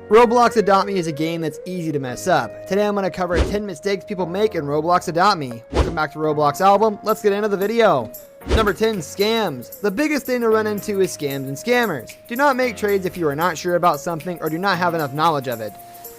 Roblox 𝗏𝗏𝗀 is a game that's easy to mess up. Today I'm going to cover 10 mistakes people make in Roblox 𝗏𝗏𝗀. Welcome back to Roblox Album. Let's get into the video. Number 10, scams. The biggest thing to run into is scams and scammers. Do not make trades if you are not sure about something or do not have enough knowledge of it.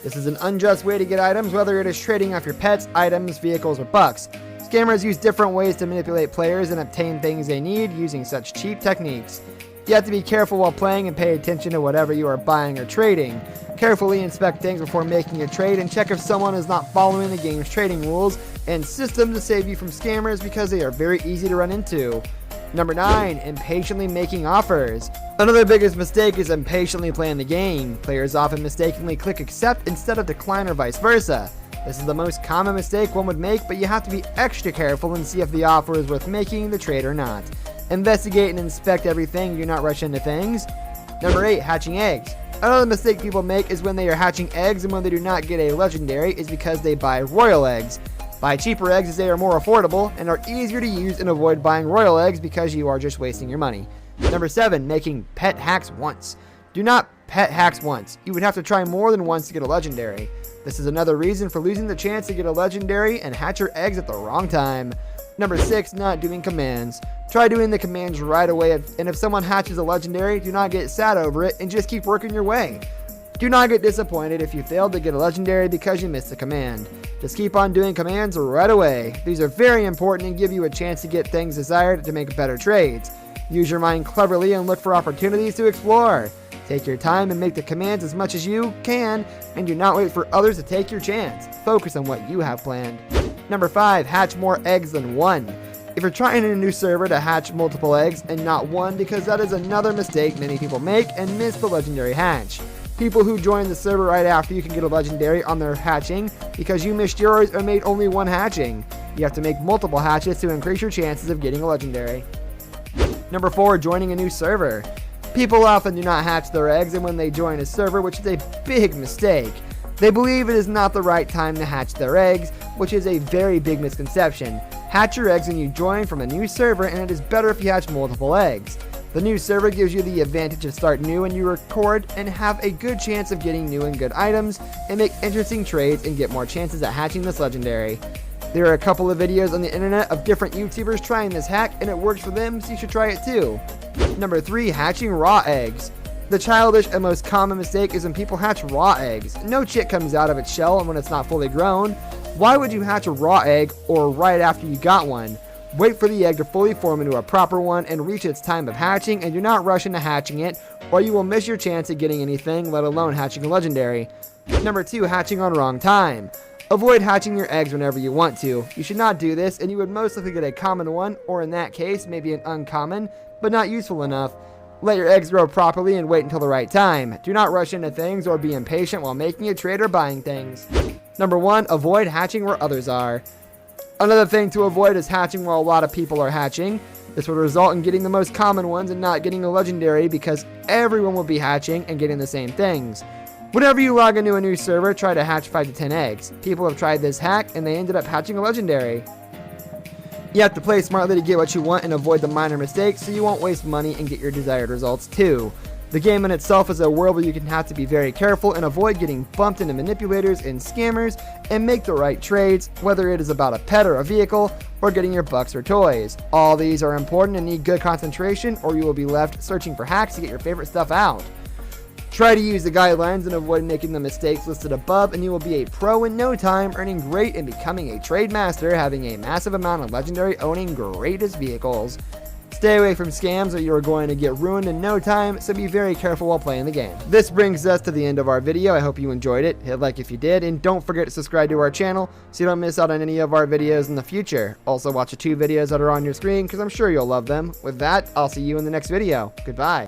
This is an unjust way to get items, whether it is trading off your pets, items, vehicles, or bucks. Scammers use different ways to manipulate players and obtain things they need using such cheap techniques. You have to be careful while playing and pay attention to whatever you are buying or trading. Carefully inspect things before making a trade and check if someone is not following the game's trading rules and system to save you from scammers because they are very easy to run into. Number 9, impatiently making offers. Another biggest mistake is impatiently playing the game. Players often mistakenly click accept instead of decline or vice versa. This is the most common mistake one would make, but you have to be extra careful and see if the offer is worth making the trade or not. Investigate and inspect everything, do not rush into things. Number 8, hatching eggs. Another mistake people make is when they are hatching eggs and when they do not get a legendary is because they buy royal eggs. Buy cheaper eggs as they are more affordable and are easier to use, and avoid buying royal eggs because you are just wasting your money. Number 7, making pet hacks once. Do not pet hacks once. You would have to try more than once to get a legendary. This is another reason for losing the chance to get a legendary and hatch your eggs at the wrong time. Number 6, not doing commands. Try doing the commands right away, and if someone hatches a legendary, do not get sad over it and just keep working your way. Do not get disappointed if you failed to get a legendary because you missed a command. Just keep on doing commands right away. These are very important and give you a chance to get things desired to make better trades. Use your mind cleverly and look for opportunities to explore. Take your time and make the commands as much as you can, and do not wait for others to take your chance. Focus on what you have planned. Number 5, hatch more eggs than one. If you're trying in a new server to hatch multiple eggs and not one, because that is another mistake many people make and miss the legendary hatch. People who join the server right after you can get a legendary on their hatching because you missed yours or made only one hatching. You have to make multiple hatches to increase your chances of getting a legendary. Number 4, joining a new server. People often do not hatch their eggs and when they join a server, which is a big mistake. They believe it is not the right time to hatch their eggs, which is a very big misconception. Hatch your eggs when you join from a new server, and it is better if you hatch multiple eggs. The new server gives you the advantage to start new and you record and have a good chance of getting new and good items and make interesting trades and get more chances at hatching this legendary. There are a couple of videos on the internet of different YouTubers trying this hack and it works for them, so you should try it too. Number 3, hatching raw eggs. The childish and most common mistake is when people hatch raw eggs. No chick comes out of its shell when it's not fully grown. Why would you hatch a raw egg or right after you got one? Wait for the egg to fully form into a proper one and reach its time of hatching, and do not rush into hatching it or you will miss your chance at getting anything, let alone hatching a legendary. Number 2, hatching on wrong time. Avoid hatching your eggs whenever you want to. You should not do this and you would most likely get a common one, or in that case maybe an uncommon but not useful enough. Let your eggs grow properly and wait until the right time. Do not rush into things or be impatient while making a trade or buying things. Number 1, avoid hatching where others are. Another thing to avoid is hatching where a lot of people are hatching. This would result in getting the most common ones and not getting a legendary because everyone will be hatching and getting the same things. Whenever you log into a new server, try to hatch 5 to 10 eggs. People have tried this hack and they ended up hatching a legendary. You have to play smartly to get what you want and avoid the minor mistakes so you won't waste money and get your desired results too. The game in itself is a world where you can have to be very careful and avoid getting bumped into manipulators and scammers and make the right trades, whether it is about a pet or a vehicle or getting your bucks or toys. All these are important and need good concentration or you will be left searching for hacks to get your favorite stuff out. Try to use the guidelines and avoid making the mistakes listed above and you will be a pro in no time, earning great and becoming a trade master, having a massive amount of legendary, owning greatest vehicles. Stay away from scams or you are going to get ruined in no time, so be very careful while playing the game. This brings us to the end of our video. I hope you enjoyed it. Hit like if you did, and don't forget to subscribe to our channel so you don't miss out on any of our videos in the future. Also watch the 2 videos that are on your screen because I'm sure you'll love them. With that, I'll see you in the next video. Goodbye.